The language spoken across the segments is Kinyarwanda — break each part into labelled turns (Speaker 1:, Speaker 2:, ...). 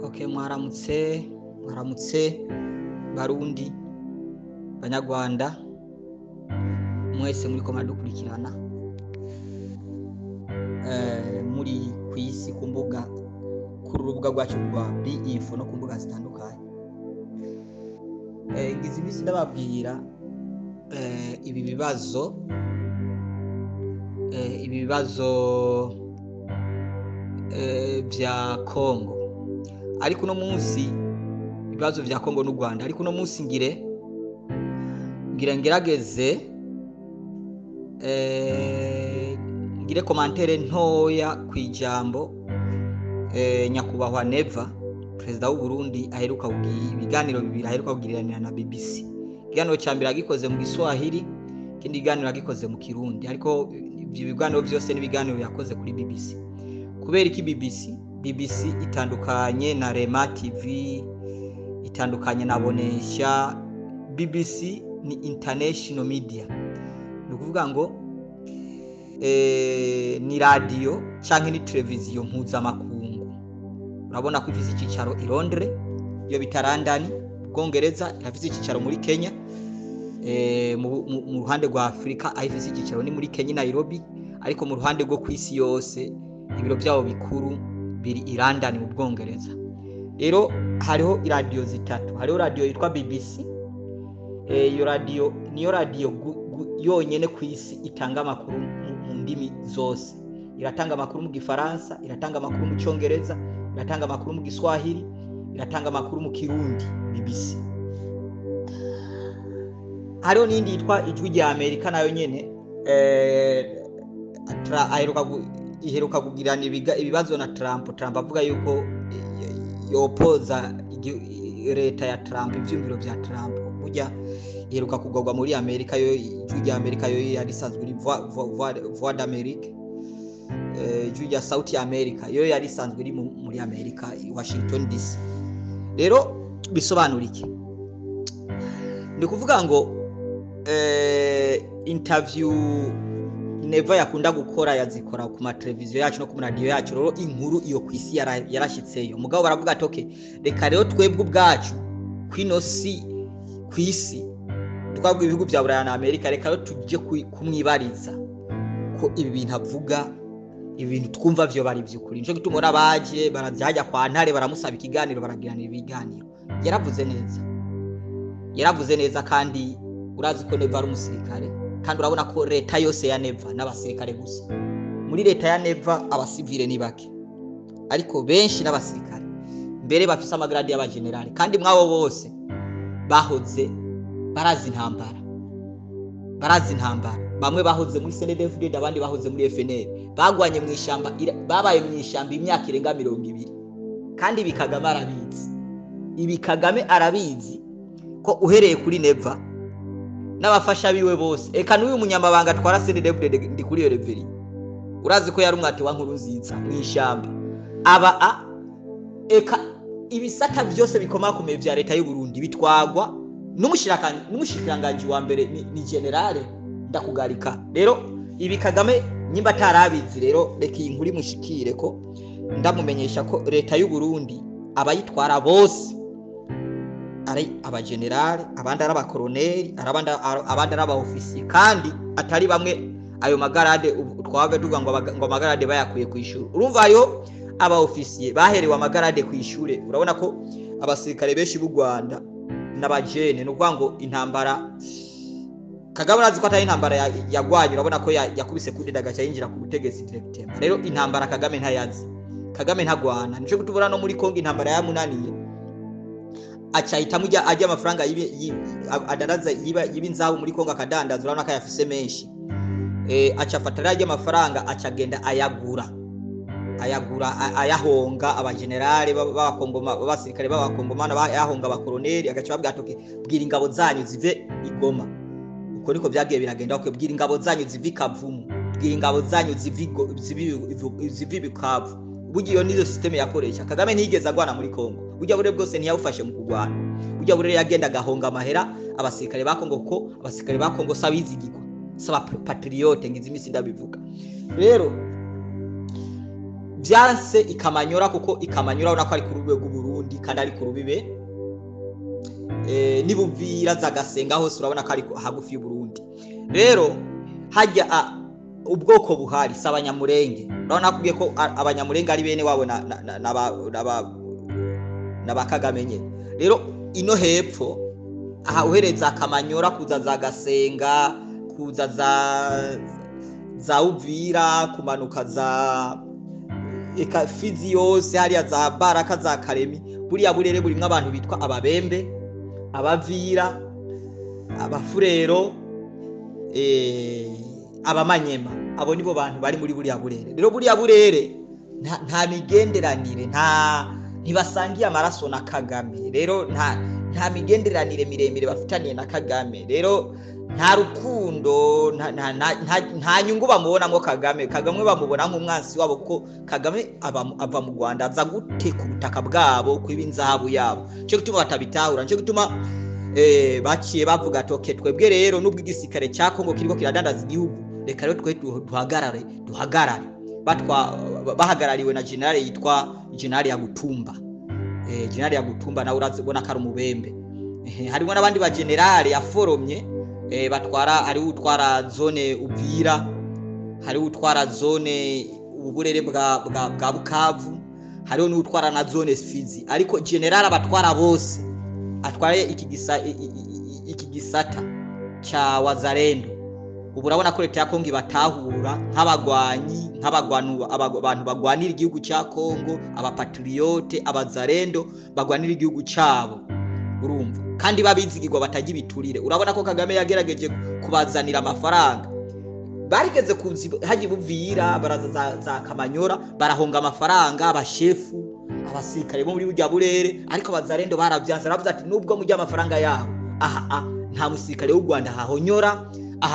Speaker 1: Okay, mwaramutse Barundi Banyarwanda mwese muri komanda dukurikirana muri kwisi kumbuga ku rubuga rwacu rwa BInfo no kumbuga zitandukanye. Ngize ibisi ndababwira ibi bibazo vya Kongo, ariko no munsi ibibazo vya Kongo n'u Rwanda, ariko no munsi ngerageze ngire commentaire ntoya kwijambo nyakubahwa Neva president w'u Burundi aheruka ibiganiro bibiri aheruka kugiranira na BBC. Ikiganiro cyambere agikoze mu Giswahili, kindi kiganiro agikoze mu Kirundi, ariko ibyo biganiro byose ni biganiro yakoze kuri BBC. Kubera iki BBC itandukanye na Rema TV, itandukanye na Bonesha. BBC ni international media, ni ukuvuga ngo ni radio cyangwa ni televiziyo mpuzamakungu. Urabona ko ifite icyicaro i Londres, iyo bita London Bwongereza, ifite icyicaro muri Kenya, mu ruhande rwa Afrika ifite icyicaro ni muri Kenya Nairobi, ariko mu ruhande rwo kwisi yose ibiro byabo bikuru biri i London mu Bwongereza. Rero hariho radio zitatu, hariho radio yitwa BBC. Iyo radio niyo radio yonyene kwisi itanga amakuru mu ndimi zose. Iratanga amakuru mu Gifaransa, iratanga amakuru mu Cyongereza, iratanga amakuru mu Giswahili, iratanga amakuru mu Kirundi. BBC hariho n'indi yitwa Ijwi rya Amerika, nayo nyene iheruka kugirana ibibazo na Trump avuga yuko yopoza leta ya Trump, ivyumviro vya Trump. Burya iheruka kugorwa muri Amerika, yo Ijwi rya Amerika yo yari sanzwe iri Voix d'Amérique, Ijwi rya South America yo yari sanzwe iri muri Amerika i Washington DC. Rero bisobanura iki? Ndi kuvuga ngo interview Neva yakunda gukora yazikora ku ma televiziyo yacu no ku radio yacu. Rero inkuru iyo kwisi yarashitseyo, mugabo baravuga ati okay, reka rero twebwe ubwacu kwino si kwisi twabwe ibihugu bya Buraya na Amerika, reka rero tujye kumwibariza ko ibi bintu avuga, ibintu twumva byo bari by'ukuri. Nico gitumora baje barajya kwa Ntare baramusaba ikiganiro, baragirana ibiganiro. Yaravuze neza kandi urazi ko Neva ari umusirikare, kandi urabona ko leta yose ya Neva n'abasirikare gusa. Muri leta ya Neva abasivile ni bake, ariko benshi n'abasirikare, mbere bafise amagrade y'abagenerali, kandi mwabo bose bahoze barazi intambara. Bamwe bahoze muri CNDD-FDD, abandi bahoze muri FNL, bagwanye mu ishamba, babaye mu ishamba imyaka irenga 20, kandi Kagame arabizi ko uhereye kuri Neva n'abafasha biwe bose, eka n'uyu munyamabanga twara CNDD-FDD ndi kuri iyo reveri, urazi ko yari umwate wa Nkurunziza mu ishamba. Eka ibisata byose bikomakomeye vya leta y'u Burundi bitwagwa n'umushikiranganje wa mbere ni generale Ndakugarika. Rero ibi Kagame nyimba tarabizi, rero reka iyi nkuru mushikire ko ndamumenyesha ko leta y'u Burundi abayitwara bose ari abagenerale, abandi ari abakoloneli, abandi ari abaofisiye, kandi atari bamwe ayo magarade twavuga tuvuga ngo amagarade bayakuye ku ishuri. Urumva ayo abaofisiye baherewe amagarade ku ishure. Urabona ko abasirikare benshi b'u Rwanda n'abajene, no kuvuga ngo intambara Kagame arazi ko atari intambara yagwanye. Urabona ko yakubise kuri dagacha yinjira ku butegetsi directement. Rero intambara Kagame ntayazi, Kagame ntagwana. Nico gutubura no muri Kongo intambara yamunaniye, acahita mujya ajya amafaranga adaraza y'ibinzabu muri Kongo akadandaza. Urabona ko yafise menshi, acafatira ajya amafaranga acagenda ayahonga abagenerale b'abakongoma, abasirikare b'abakongomana bayahonga abakoloneli, agacababwa atoke bwira ingabo zanyu zive Igoma. Uko niko byagiye biragenda, ko bwira ingabo zanyu zive Kavumu, bwira ingabo zanyu zive Bukavu. Burya iyo nizo systeme yakoresha. Kagame ntiyigeze agwana muri Kongo, burya bure bwose ntiyawufashe mu kugwana. Burya bure yagenda gahonga amahera abasirikare ba Kongo, ko abasirikare ba Kongo sabizigirwa, saba patriote ngize imisi ndabivuga. Rero byanse ikamanyora kuko ikamanyora urabona ko ari ku rubibe rw'u Burundi kandi ari ku rubibe nibuvira zagasenga hose urabona ko ari hagufi y'u Burundi. Rero hajya ubwoko buhari sabanyamurenge urabona kubwiye ko abanyamurenge ari bene wabo na bakagamenye. Rero ino hepfo aha uhereza akamanyora kuza zagasenga kuza za Uvira kumanuka za eka Fizi yose hariya za Baraka za Karemi buriya burere burimwe abantu bitwa ababembe abavira abafurero abamanyema abo nibo bantu bari muri buriya burere. Rero buriya burere nta migenderanire ntibasangiye amaraso na Kagame. Rero nta migenderanire miremire bafitaniye na Kagame. Rero nta rukundo nta nyungu bamubonamo Kagame bamubona nk'umwansi wabo kuko Kagame ava mu Rwanda aza gute ku butaka bwabo kw'ibinzahabu yabo. Cyo gituma batabitahura, cyo gituma baciye bavuga toke twebwe rero nubwo igisirikare cya Kongo kiriko kiradandaza igihugu reka rero twe duhagarare bahagarariwe na general yitwa general Yagutumba. General Yagutumba nawe urazibona ko ari umubembe. Harimo n'abandi ba general yaforomye batwara ari utwara zone Uvira, hari utwara zone uburere bwa Bukavu, hariho n'utwara na zone Fizi. Ariko general abatwara bose atware iki gisata cha Wazalendo. Ubu urabona ko leta ya Kongo batahura nk'abantu bagwanira igihugu cya Kongo, abapatriote, abazalendo bagwanira igihugu cyabo. Urumva kandi babizigirwa batagira biturire. Urabona ko Kagame yagerageje kubazanira amafaranga, barigeze haji Buvira baraza za Kamanyora barahonga amafaranga abashefu abasirikare bo muri burya burere, ariko abazalendo baravyanze baravuze ati nubwo mujya amafaranga yabo nta musirikare w'u Rwanda hahonyora,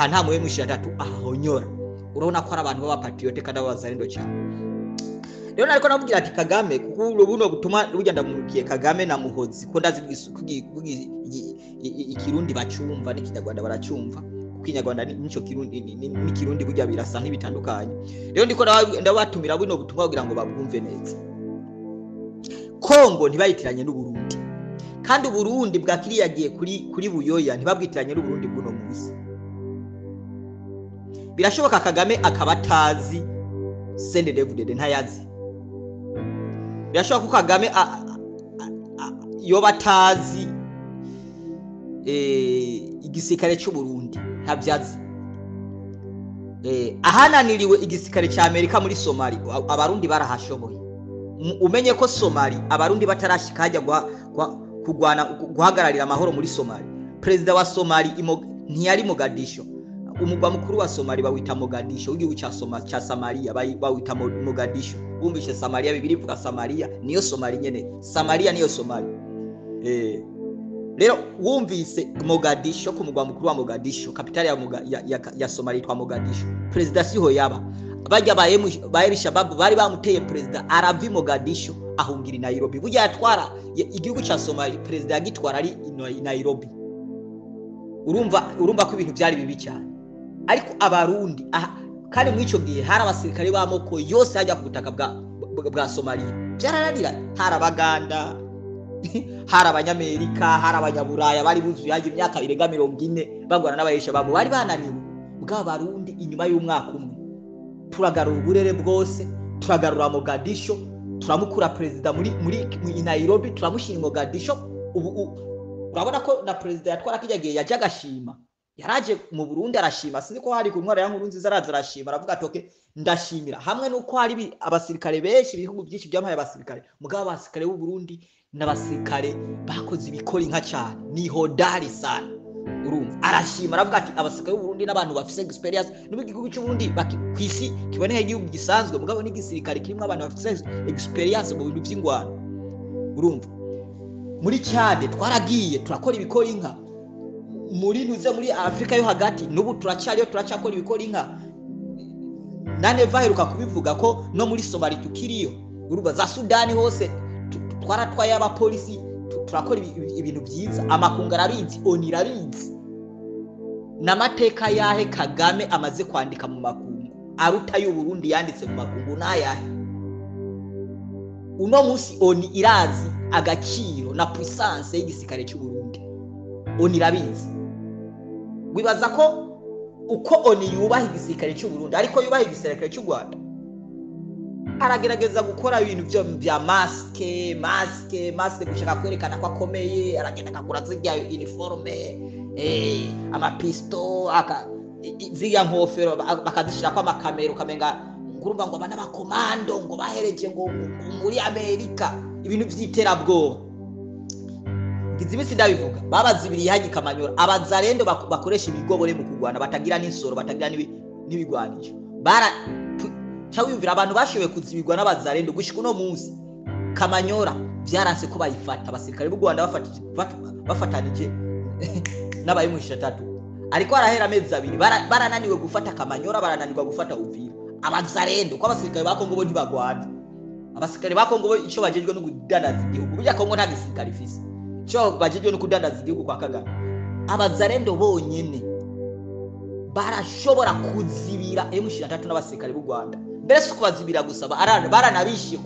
Speaker 1: nta muhemu 3 ahahonyora. Urabona ko ari abantu b'abapatriote kandi abazalendo cyane. Rero nariko navugira ati Kagame kuko buno butuma bugenda murukiye Kagame na Muhozi ko ndazi ikirundi bacumva n'ikinyarwanda baracumva kuko inyarwanda nico kirundi n'ikirundi burya birasa nk'ibitandukanye. Rero ndiko ndabatumira buno butumwa kugira ngo babwumve neza. Kongo ntibayitiranye n'u Burundi kandi u Burundi bwakiriyagiye kuri Buyoya ntibabwitiranye n'u Burundi bw'uno munsi. Birashoboka Kagame akabatazi CNDD-FDD ntayazi. Birashoboka ko Kagame yobatazi igisirikare cy'u Burundi ntabyazi. Ahananiriwe igisirikare cya Amerika muri Somalia abarundi barahashoboye. Umenye ko Somalia abarundi batarashika hajya guhagararira amahoro muri Somalia. Perezida wa Somalia ntiyari Mogadisho. Umugwa mukuru wa Somalia bawita Mogadisho, igihugu cya Samaria bawita Mogadisho. Bumvishe Samaria bibiri vuga Samaria niyo Somalia nyene. Samaria niyo Somalia. Rero wumvise Mogadisho ku mugwa mukuru wa Mogadisho, kapitali ya Somalia itwa Mogadisho. Perezida siho yaba. Bajya ba Shabab bari bamuteye perezida aravi Mogadisho ahungira Nairobi. Burya yatwara igihugu cya Somalia perezida yagitwara ari Nairobi. Urumva ko ibintu byari bibi cyane. Ariko abarundi kandi muri ico gihe hari abasirikare b'amoko yose hajya ku butaka bwa Somalia. Byararanira hari abaganda hari abanyamerika hari abanyaburaya bari buzuye haje imyaka irenga 40 bagwana n'abayesha babo bari bananiwe. Bwa barundi inyuma y'umwaka umwe turagarura uburere bwose, turagarura Mogadisho, turamukura perezida muri Nairobi, turamushira Mogadisho. Ubu urabona ko na perezida yatwara kijagiye yaje agashima, yaraje mu Burundi arashima. Sinzi ko hari ku ntwara ya Nkurunziza araza arashima aravuga ati ndashimira hamwe nuko hari abasirikare benshi ibihugu byinshi byamaye abasirikare, mugabo abasirikare b'u Burundi n'abasirikare bakoze ibikora inka cyane, ni hodari sana. Urumva arashima aravuga ati abasirikare b'u Burundi n'abantu bafite experience n'ubwo igihugu cy'u Burundi kwisi kiboneye igihugu gisanzwe, mugabo n'igisirikare kirimo abantu bafite experience mu bintu by'ingwano. Urumva muri Chad twaragiye turakora ibikora inka, muri nuze muri Afrika yo hagati n'ubu turacakora ibikora inka. Nane vaheruka kubivuga ko no muri Somalia tukiriyo. Urumva za Sudani hose twaratwaye abapolisi turakora ibintu byiza. Amakungu arabizi, onira arabizi. Namateka yahe Kagame amaze kwandika mu makungu aruta y'u Burundi yanditse mu makungu nayahe. uno munsi oni irazi agaciro na puissance y'igisirikare cy'u Burundi. Oni irabizi. Wibaza ko uko oni yubaha igisirikare cy'u Burundi ariko yubaha igisirikare cy'u Rwanda. Aragerageza gukora ibintu byo bya maske gushaka kwerekana ko akomeye, aragenda akakura zijya uniforme amapisto ziya nkofero bakazishira kwa makamera ukamenga ngurumva ngo abana bakomando ngo bahereje ngo muri Amerika ibintu by'iterabwoba. Ngizibisi ndabivuga babazibiri yaje Kamanyora abazarendo bakoresha ibigobore mu kugwana batagira n'insoro batagira n'ibigwanisho cyawumvira abantu bashoboye kuzibirwa n'abazarendo gushika uno munsi Kamanyora byaranse ko bayifata abasirikare b'u Rwanda bafatanije n'abayimusha 3 ariko arahera amezi 2 barananiwe gufata Kamanyora barananirwa gufata Uvira. Abazarendo ko abasirikare ba Kongo bo ntibagwana. Abasirikare ba Kongo bo ico bajejwe no kudandaza igihugu burya Kongo nta gisirikare ifise ico bajejwe no kudandaza igihugu kwa Kagame. Abazarendo bonyene barashobora kuzibira M23 n'abasirikare b'u Rwanda. Mbere se kubazibira gusa baranabishiye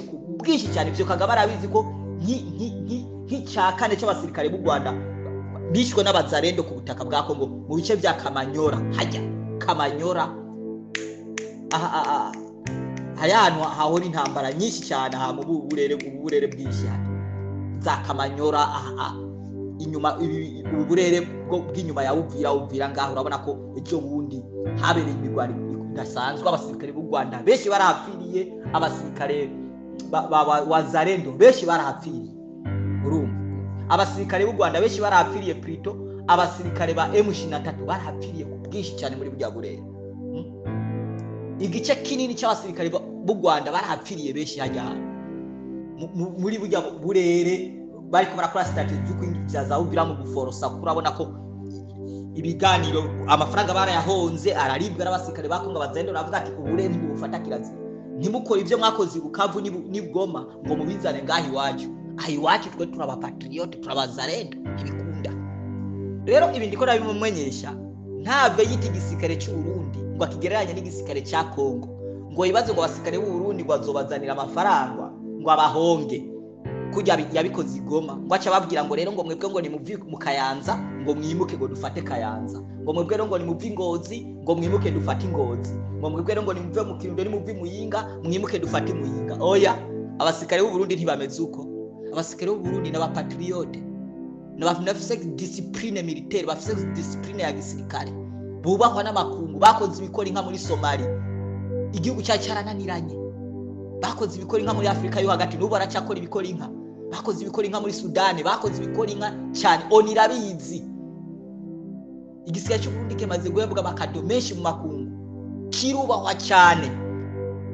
Speaker 1: ku bwinshi cyane byo Kagame arabizi ko nk'icyakane cy'abasirikare b'u Rwanda bishwe n'abazarendo ku butaka bwa Kongo mu bice bya Kamanyora hajya Kamanyora ahantu hahora intambara nyinshi cyane aha mu burere bwinshi za Kamanyora inyuma uburere bw'inyuma ya Uvira ngaho urabona ko ejo bundi habereye imigwari idasanzwe. Abasirikare b'u Rwanda benshi barahapfiriye, abasirikare wazarendo benshi barahapfiriye. Urumva abasirikare b'u Rwanda benshi barahapfiriye Prito, abasirikare ba M23 barahapfiriye ku bwinshi cyane muri burya burere. Igice kinini cy'abasirikare b'u Rwanda barahapfiriye benshi hajya muri burya burere bariko barakora strategy yo kwinjiza Uvira mu guforosa. Kurabona ko ibiganiro amafaranga barayahonze araribwa n'abasirikare bakonga bazendo navuga ati ubure ntibufata kirazi ntimukora ibyo mwakoze Bukavu n'Ibgoma ngo mubizane ngahi iwacu. Ahi iwacu twe turaba patriote turabazarendo ibikunda. Rero ibi ndiko nabimumenyesha ntave yiti gisirikare cy'u Burundi ngo akigereranya n'igisirikare cya Kongo ngo yibaze ngo abasirikare b'u Burundi ngo azobazanira amafaranga ngo abahonge kujya yabikoze Igoma ngo aca babwira ngo rero ngo mwebwe ngo ni muvi mu Kayanza ngo mwimuke ngo dufate Kayanza, ngo mwebwe rero ngo ni muvi Ngozi ngo mwimuke dufate Ngozi, ngo mwebwe rero ngo ni muve mu Kirundo ni muvi Muyinga mwimuke dufate Muyinga. Oya, abasirikare b'u Burundi ntibameze uko. Abasirikare b'u Burundi n'abapatriote n'abafise discipline militaire, bafise discipline ya gisirikare, bubahwa n'amakungu, bakoze ibikora inka muri Somalia igihugu cyarananiranye, bakoze ibikora inka muri Afrika yo hagati n'ubu baracakora ibikora inka, bakoze ibikora inka muri Sudani, bakoze ibikora inka cyane. Onirabizi igisirikare cy'u Burundi kimaze guhebwa makado menshi mu makungu, kirubahwa cyane.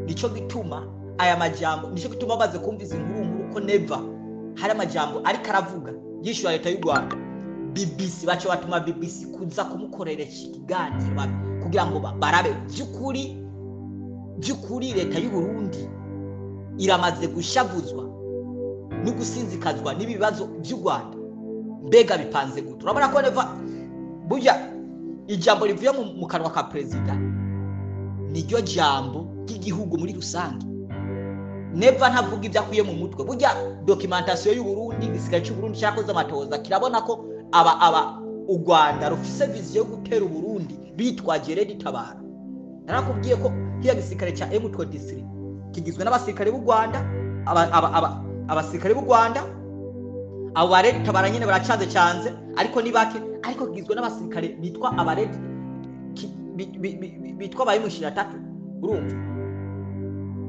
Speaker 1: Nico gituma aya majambo, nico gituma baze kumviza inkuru ko Neva hari amajambo ariko aravuga yishura leta y'u Rwanda. BBC bacho batuma BBC kuza kumukorera ikiganiro kugira ngo barabe byukuri leta y'u Burundi iramaze gushavuzwa no gusinzikazwa n'ibibazo by'u Rwanda. Mbega bipanze gute? Urabona ko Neva burya ijambo rivuye mu kanwa ka president niryo jambo ry'igihugu muri rusange. Neva ntavuga ibyo akuye mu mutwe. Burya documentation y'u Burundi, igisirikare cy'u Burundi cyakoze amatoza kirabona ko u Rwanda rufise vision yo gutera u Burundi bitwaje Red Tabara. Narakubwiye ko hiya gisirikare cya M23 kigizwe n'abasirikare b'u Rwanda, abasirikare b'u Rwanda abo ba Red Tabara nyine baracanze cyanze ariko ni bake, ariko kigizwe n'abasirikare bitwa abared bitwa bayimushira 3. Urumva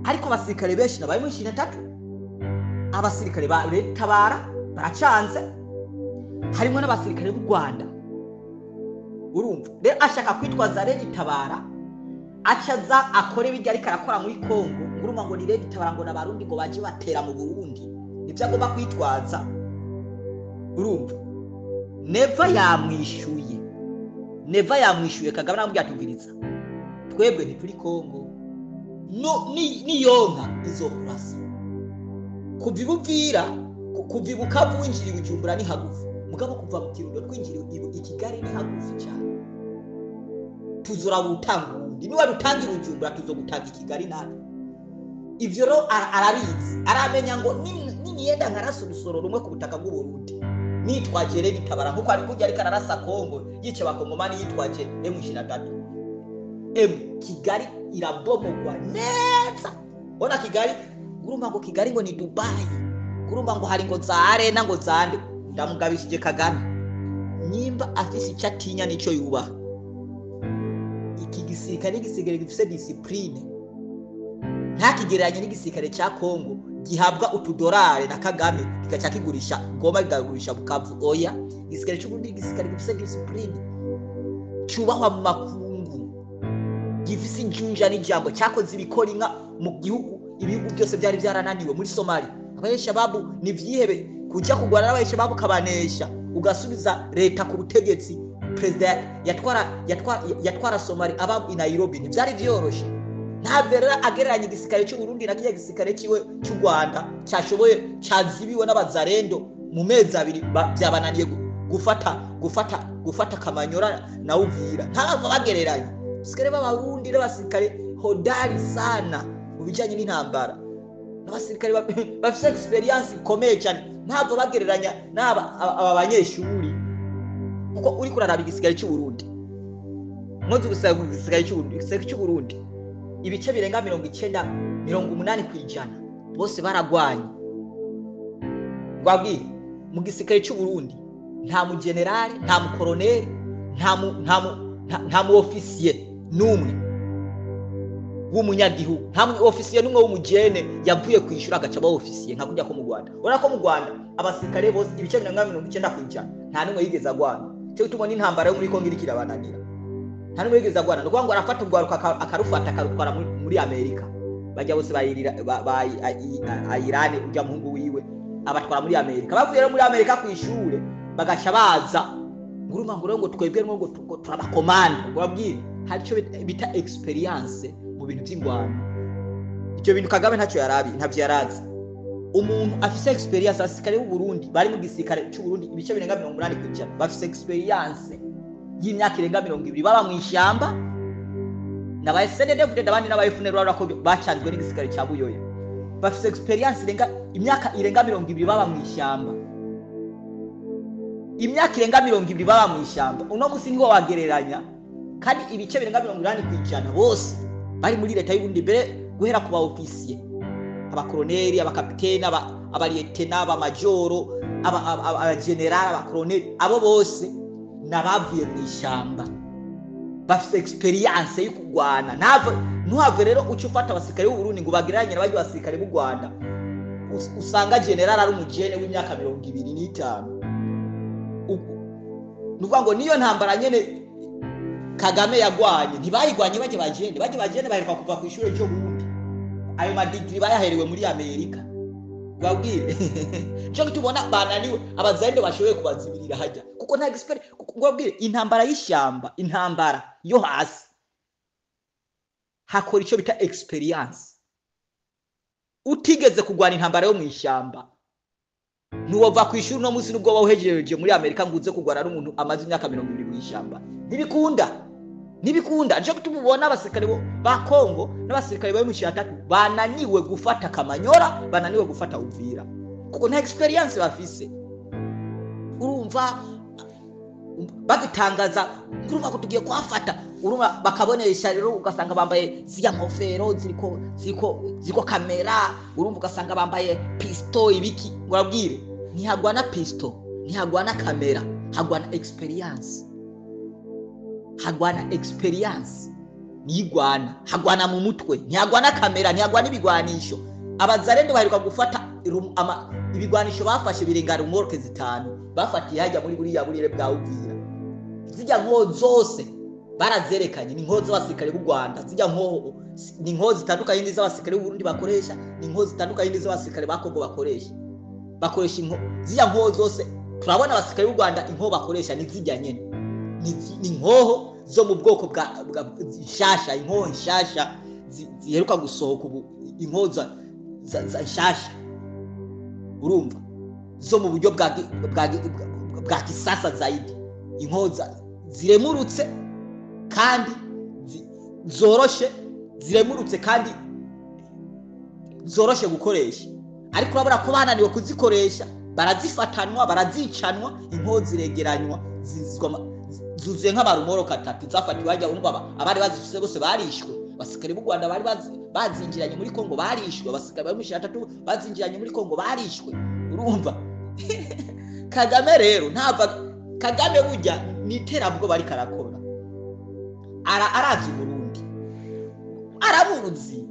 Speaker 1: ariko abasirikare benshi nabayimushira 3, abasirikare ba Red Tabara baracanze, harimo n'abasirikare b'u Rwanda. Urumva rero ashaka kwitwaza Red Tabara acaza akore bijya ariko arakora muri Kongo, nguruma ngo ni Red Tabara ngo n'abarundi ngo baje batera mu Burundi, nibyo agomba kwitwaza. Urumva Neva yamwishuye Kagame aramubwira atubwiriza twebwe ntituri Kongo ni yonka izokurasa kuva Ibuvira kuva Bukavu winjira Bujumbura ni hagufi, mugabo kuva mu Kirundo twinjira Kigali ni hagufi cyane. Tuzora butanga niba rutangira Bujumbura tuzogutanga Kigali nawe. ivyo ro arabizi aramenya ngo niyenda nkarasa urusoro rumwe ku butaka bw'u Burundi nitwaje rero itabara nkuko ari kujya ariko ararasa Kongo yice bakongomani yitwaje M23 Kigali irabomogwa neza ona Kigali urumva ngo Kigali ngo ni Dubai urumva ngo hari ngo za arena ngo zande ndamugabishije Kagame nyimba afise icyatinya nico yubaha iki gisirikare gifise discipline nta kigereranye n'igisirikare cya Kongo gihabwa utudorare na Kagame kigaca kigurisha Goma kigagurisha Bukavu oya igisirikare cy'ubundi gisirikare gifise discipline cyubahwa mu makungu gifise injunja n'ijambo cyakoze ibikora inka mu gihugu ibihugu byose byari byarananiwe muri Somalia abayeshababu ni vyihebe kujya kugwana n'abayeshababu kabanesha ugasubiza leta ku butegetsi president yatwara Somalia aba i Nairobi ntibyari byoroshe ntabera agereranya igisirikare cy'u Burundi na kiya gisirikare kiwe cy'u Rwanda cyashoboye cyazibiwe n'abazarendo mu mezi abiri byabananiye gufata Kamanyora na Uvira ntabwo bagereranya igisirikare b'abarundi n'abasirikare hodari sana mu bijanye n'intambara n'abasirikare bafite experience ikomeye cyane ntabwo bagereranya aba banyeshuri kuko uri kuraraba igisirikare cy'u Burundi mwozi gusaba igisirikare cy'u Burundi ibice birenga 90-80% bose baragwanye gwabwi mu gisirikare cy'u Burundi nta mu general nta mu colonel nta mu officier numwe w'umunyagihugu nta mu officier numwe w'umujene yavuye kwishura agaca ba officier nka kujya ko mu Rwanda urako mu Rwanda abasirikare bose ibice 90% nta numwe yigeza gwana cyo tubona intambara yo muri Kongo irikira bananira nta numwe yigeza gwana no ngo arafata ubwaruka akarufata akarutwara muri Amerika bajya bose ba Iran ujya muhungu wiwe abatwara muri Amerika bavuye muri Amerika kwishure bagaca baza nguruma ngo twebwe ngo turabakomanda urabwira hari cyo bita experience mu bintu by'ingwano icyo bintu Kagame ntacyo ntavyo yarazi umuntu afise experience asikare b'u Burundi bari mu gisirikare cy'u Burundi ibice birenga 80% bafise experience y'imyaka irenga 20 baba mu ishyamba n'aba SNDF ndabandi n'aba FNL urako bacanzwe n'igisirikare cya Buyoya bafise experience imyaka irenga 20 baba mu ishyamba imyaka irenga 20 baba mu ishyamba uno musi niho wagereranya kandi ibice birenga 80% bose bari muri leta y'ubundi mbere guhera ku ba officier abakoloneli abakapiteni abalietena abamajoro abageneral abakoloneli abo bose nabavuye mu ishyamba bafite experience yo kugwana ntuhave rero ucufata abasirikare b'u Burundi ngo bagereranye n'abandi basirikare b'u Rwanda usanga general ari umujene w'imyaka 25 nuvuga ngo niyo ntambara nyene Kagame yagwanye ntibayigwanye baje bagende baheruka kuva ku ishuri cyo Burundi ayo madigiri bayaherewe muri Amerika babwire cyo tubona bananiwe abazende bashoboye kubazibirira hajya kuko nta expert babwire intambara y'ishyamba intambara yo hasi hakora icyo bita experience utigeze kugwana intambara yo mu ishyamba nuwova ku ishuri no musi nubwo bawuhejeje muri Amerika nguze kugwana n'umuntu amaze imyaka 20 mu ishyamba ntibikunda cyo tubona abasirikare ba Kongo n'abasirikare ba M23 bananiwe gufata Kamanyora bananiwe gufata Uvira kuko nta experience bafise urumva bagitangaza urumva ko tugiye kwafata urumva bakabonesha rero ugasanga bambaye ziya nkofero ziko kamera urumva ugasanga bambaye pisto ibiki ngurabwire ntihagwana pisto ntihagwana kamera hagwana experience nigwana hagwana mu mutwe ntihagwana kamera ntihagwana ibigwanisho abazarende baheruka gufata ibigwanisho bafashe birenga rumorke 5 bafatiye hajya muri buriya burire bwa Uvira zijya nko zose barazerekanye ni nko z'abasirikare b'u Rwanda zijya nko ni nko zitandukanye n'iz'abasirikare b'u Burundi bakoresha ni nko zitandukanye n'iz'abasirikare ba Kongo bakoresha inko zijya nko zose turabona abasirikare b'u Rwanda inko bakoresha ni zijya nyene ni nkoho zo mu bwoko bwa nshasha inkoho nshasha ziheruka gusohoka ubu inkoza za nshasha urumva zo mu buryo bwa kisasa zaidi inkoza ziremurutse kandi zoroshe ziremurutse kandi zoroshe gukoresha, ariko urabona ko bananiwe kuzikoresha, barazifatanwa, barazicanwa, inkozi ziregeranywa, zuzuye nk'amarumoro katatu zafatiwe hajya urumva abari bazifise bose barishwe, basikare b'u Rwanda bari bazinjiranye muri Kongo barishwe, basikare bari mu 3 bazinjiranye muri Kongo barishwe, urumva Kagame rero Kagame burya niterabwo bari karakora arazi Burundi araburuzi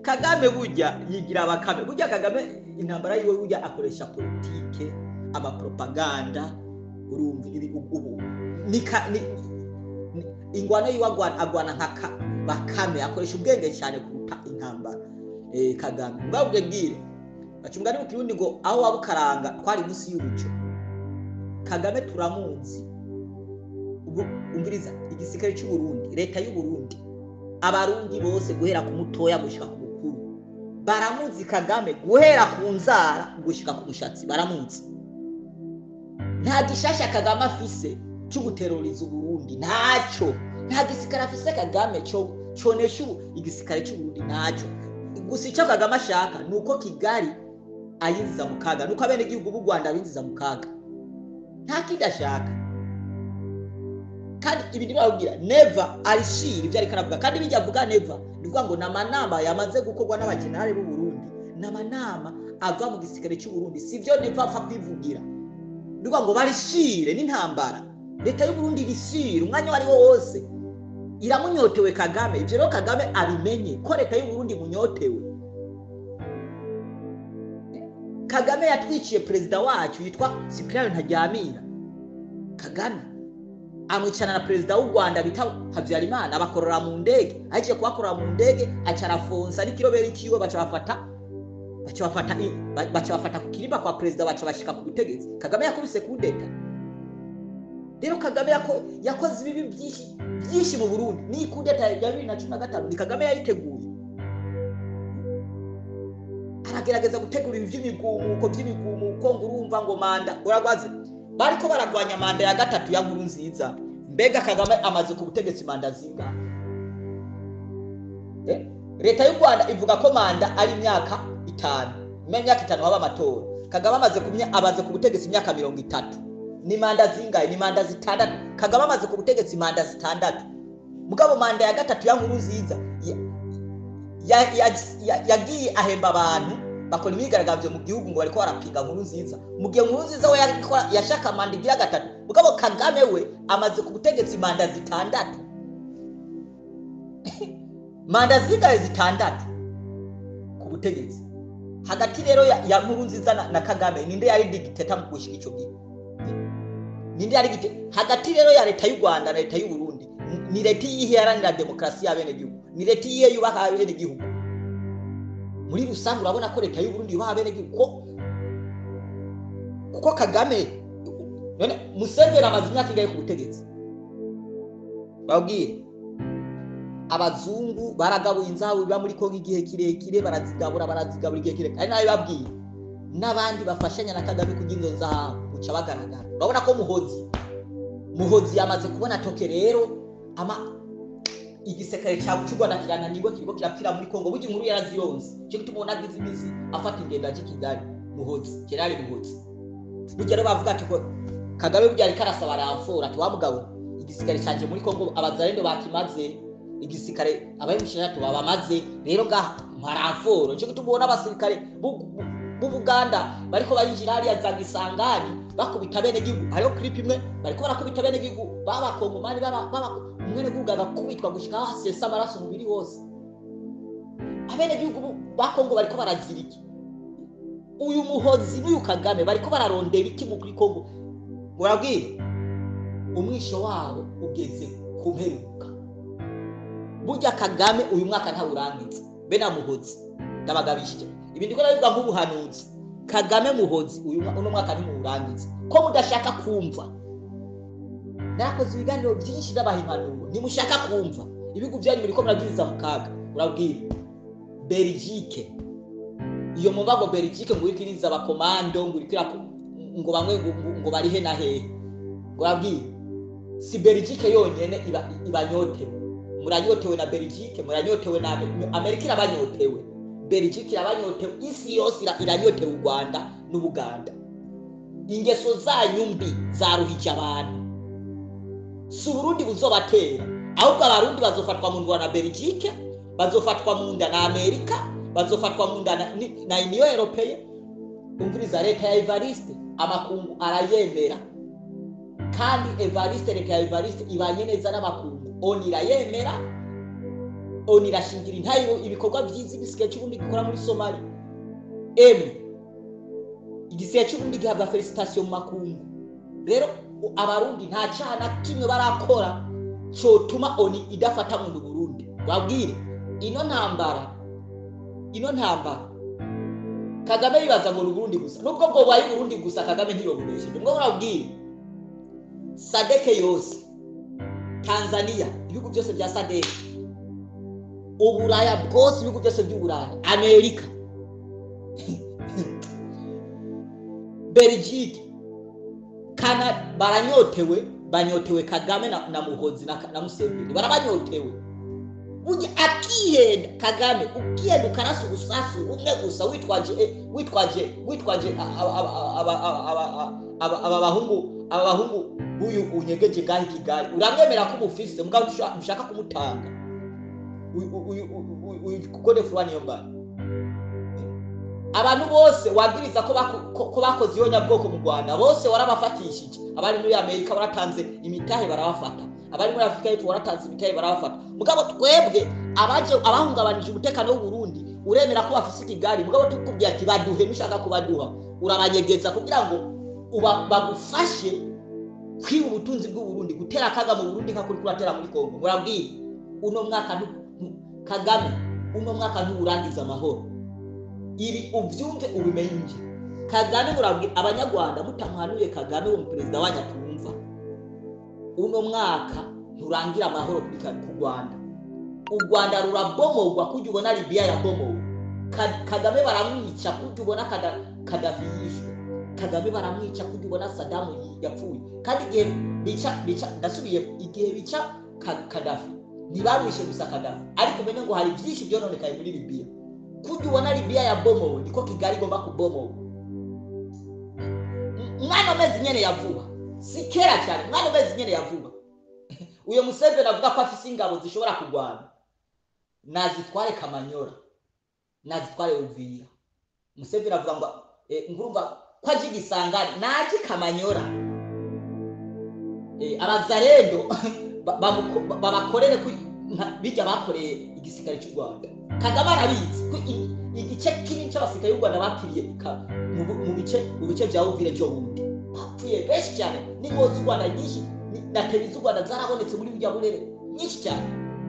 Speaker 1: Kagame burya yigira abakame, burya Kagame intambara yiwe burya akoresha politike, amapropaganda, urumva ubu ingwano yiwe agwana nkaka bakame, akoresha ubwenge cyane kuruta intambara. Kagame mbabwe bwire bacungani mu Kirundi ngo aho wabukaranga twari musi y'urucyo. Kagame turamunzi, ubu umviriza igisikare cy'u Burundi, leta y'u Burundi, abarundi bose guhera ku mutoya gushika ku mukuru baramunzi. Kagame guhera ku nzara gushika ku mushatsi baramunzi. Nta gishasha Kagame afise cyo guteroriza u Burundi, ntacyo. Nta gisikare afise Kagame cyonesha igisikare cy'u Burundi, ntacyo. Gusa icyo Kagame ashaka nuko Kigali ayinziza mu kaga, nuko abene gihugu b'u Rwanda binziza mu kaga, nta kidashaka. Kandi ibindi babwira never arishira ibyo ari karavuga, kandi bijya avuga never ndivuga ngo namanama yamaze gukorwa n'abajenerali b'u Burundi, namanama ava mu gisikare cy'u Burundi, sivyo never apfa kwivugira. Ndivuga ngo barishire n'intambara, leta y'u Burundi irishira umwanya wari wose, iramunyotewe Kagame. Ibyo rero Kagame abimenye ko leta y'u Burundi munyotewe. Kagame yatwiciye perezida wacu yitwa Cyprien Ntaryamira. Kagame amwicana na perezida w'u Rwanda bita Habyarimana, abakorora mu ndege, aje kubakorora mu ndege acarafonsa ari kirobera ikiwe, baca bafata ku kirimba kwa perezida, baca bashika ku butegetsi. Kagame yakubise kudeta. Rero Kagame yakoze ibibi byinshi mu Burundi. Ni kudeta ya 2015 ni Kagame yayiteguye, aragerageza gutegura ivy'imigumuko ngo urumva ngo manda uragwaze, bariko baragwanya manda ya gatatu ya Nkurunziza. Mbega Kagame amaze ku butegetsi manda zinga? Leta y'u Rwanda ivuga ko manda ari imyaka 5, imyaka 5 baba amatora. Kagame amaze ku butegetsi imyaka 30. Ni manda zingaye? Ni manda 6. Kagame amaze ku butegetsi manda 6. Mugabo manda ya gatatu ya Nkurunziza yagiye ahemba abantu bakora imigaragambyo mu gihugu ngo bariko barapinga Nkurunziza. Mu gihe Nkurunziza we yashaka manda igira gatatu, mugabo Kagame we amaze ku butegetsi manda 6. Manda zingaye 6 ku butegetsi. Hagati rero ya Nkurunziza na Kagame ninde yari dictator mu gushika ico gihe? Ninde yari hagati rero ya leta y'u Rwanda na leta y'u Burundi? Ni leta yiharanira demokrasi y'abene gihugu, ni leta yubaha abene gihugu. Muri rusange urabona ko leta y'u Burundi yubaha abene gihugu, kuko Kagame none Museveni amaze imyaka ingahe ku butegetsi? Babwiye abazungu baragabuye inzahabu biba muri Kongo igihe kirekire, barazigabura igihe kirekire, ari nayo babwiye n'abandi bafashanya na Kagame kugira inzo nzahabu guca bagaragara. Urabona ko Muhozi yamaze kubona toke. Rero igisekare cy'u Rwanda kirananirwa, kiriko kirapfira muri Kongo. Burya inkuru yaraziyonze, cyo gituma ubona bizinesi afata ingendo aje Kigali. Muhozi Gerard Muhozi burya rero bavuga ati ko Kagame burya ari karasaba ramfora, ati wa mugabo igisekare cyanje muri Kongo abazarendo bakimaze, igisekare abayimushira tubamaze, rero ngaha maramforo. Cyo gituma ubona abasirikare b'Ubuganda bariko bayinjira hariya za Gisangani bakubita bene gihugu. Hariho clip imwe bariko barakubita bene gihugu b'abakongomani umwene gugaga kubitwa gushika hasesa amaraso umubiri wose. Abene gihugu ba Kongo bariko baragira iki? Uyu Muhozi n'uyu Kagame bariko bararondera iki mu kuri Kongo? Murabwire umwisho wabo ugeze ku mperuka. Burya Kagame uyu mwaka nta urangiza, bena Muhozi ndabagabishije ibindi ko nabivuga nk'ubuhanuzi. Kagame Muhozi uno mwaka ni murangiza, ko mudashaka kumva. Nakoze ibiganiro byinshi n'abahimpanuro, nimushaka kumva. Ibihugu byanyu biriko muragiriza mu kaga. Urabwira Belgique, iyo mubago Belgique ngo ikiriza abakomando ngo ikira ngo bamwe ngo bari he na he. Urabwira si Belgique yonyene ibanyotewe, muranyotewe na Belgique, muranyotewe na Amerika irabanyotewe. Belgique irabanyotewe, isi yose iranyotewe u Rwanda n'Ubuganda. Ingeso zanyu mbi zaruhije abantu. Si Burundi buzobatera, ahubwo abarundi bazofatwa mu Rwanda na Belgique, bazofatwa mu nda na Amerika, bazofatwa mu nda na Union Européenne. Umviriza leta ya Evariste amakungu arayemera, kandi Evariste leta ya Evariste ibanye neza n'amakungu. Oni irayemera, oni irashingira intayo ibikorwa byiza igisigaye cy'ubundi gikora muri Somalia. Igisigaye cy'ubundi gihabwa felicitation mu makungu. Rero abarundi nta cyana kimwe barakora cyotuma oni idafata mu Burundi. Wabwire ino ntambara Kagame yibaza ngo Burundi gusa, nubwo bwo bayi Burundi gusa Kagame ntiyobubesheje. Ngo urabwire Sadeke yose, Tanzania, ibihugu byose bya Sadeke, Uburaya bwose, ibihugu byose by'Uburaya, Amerika, Belgique, Canada, banyotewe Kagame na Muhozi na Museveni, barabanyotewe. Uje akihenda Kagame, ukiyenda ukarasa ubusasu umwe gusa witwaje abahungu buyu unyegeje gahi Kigali, uramwemera ko ubufise mugabo ushaka kumutanga ukode fulani yomba. Abantu bose wabwiriza ko bakoze iyo nyabwoko mu Rwanda bose warabafatishije. Abari muri Amerika waratanze imitahe barabafata, abari muri Afrika y'Epfo waratanze imitahe barabafata. Mugabo twebwe abahungabanije umutekano w'u Burundi uremera ko bafise Kigali, mugabo tukubwiye ati baduhe, nishaka kubaduha urabanyegeza kugira ngo bagufashe kwiba ubutunzi bw'u Burundi, gutera akaga mu Burundi nka kuri kuratera muri Kongo. Murabwire uno mwaka Kagame, uno mwaka nturangiza amahoro. Ibi ubyumve ubimenye. Kagame murabwire abanyarwanda mutamuhanuye Kagame wo perezida wanyatumva, uno mwaka nturangira amahoro ku Rwanda. U Rwanda rurabomogwa kujya ubona Libya yabomowe. Kagame baramwica kujya ubona Gaddafi yishwe. Kagame baramwica kujya ubona Saddam yapfuye. Kandi igihe bica ndasubiye, igihe bica Gaddafi ntibarwishe gusa Gaddafi, ariko umenye ngo hari byinshi byononekaye muri Libya. Kujya ubona Libya yabomowe niko Kigali igomba kubomowe. Mwana mezi nyene yavuba, si kera cyane, mwana mezi nyene yavuba. Uyo Museveni avuga ko afise ingabo zishobora kurwana, nazitware Kamanyora, nazitware Uvira. Museveni avuga ngo ngurumva ko aje Gisangani, naje Kamanyora. Abazarendo babakorere kuri bijya bakoreye igisikare cy'u Rwanda. Kagame arabizi ko igice kinini cy'abasirikare y'u Rwanda bapfiriye mu bice bya Uvira byo bundi, bapfuye benshi cyane. N'inkozi z'u Rwanda nyinshi na teri z'u Rwanda zarabonetse muri bijya burere nyinshi cyane.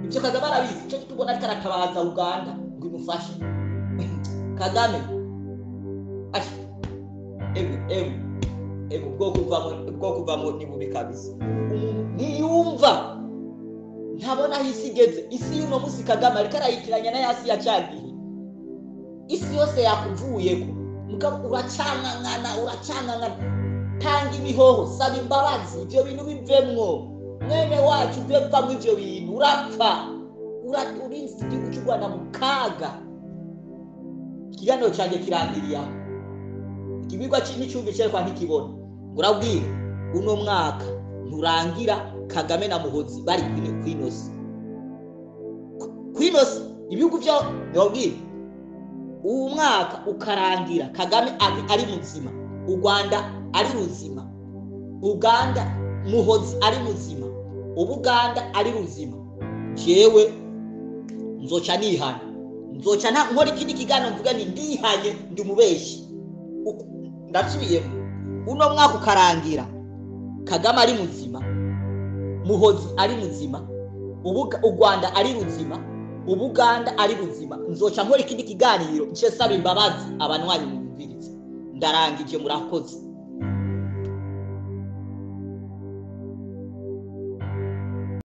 Speaker 1: Ibyo Kagame arabizi, cyo tubona ariko aratabaza Uganda ngo imufashe. Kagame bwo kuvamo ni bubi kabisa. Ntiyumva, ntabona hisi igeze. Isi y'uno munsi Kagame ariko arayitiranya na yasi ya cyagihe. Isi yose yakuvuyeko, mugabo uracankana. Tanga imihoho, saba imbabazi, ibyo bintu bivemwo. Mwene wacu bivamwo ibyo bintu, urapfa. Urinzi igihugu cy'u Rwanda mu kaga. Ikiganiro cyanjye kirangiriye aho. Ikibigwa cy'icyumbi cyerwa ntikibona. Urabwire uno mwaka nturangira Kagame na Muhozi bari kwinosi ibihugu byo nobwire. Uwo mwaka ukarangira Kagame ari muzima, u Rwanda ari ruzima, Uganda Muhozi ari muzima, Ubuganda ari ruzima. Jewe nzoca nihana, nzoca nkora ikindi kiganiro mvuga ni ndihanye ndi mubeshi. Ndasubiyemo uno mwaka ukarangira Kagame ari muzima, Muhozi ari muzima, u Rwanda ari ruzima, Ubuganda ari ruzima. Nzoca nkora ikindi kiganiro nce saba imbabazi abanwanyi mu bibiriza. Ndarangije, murakoze.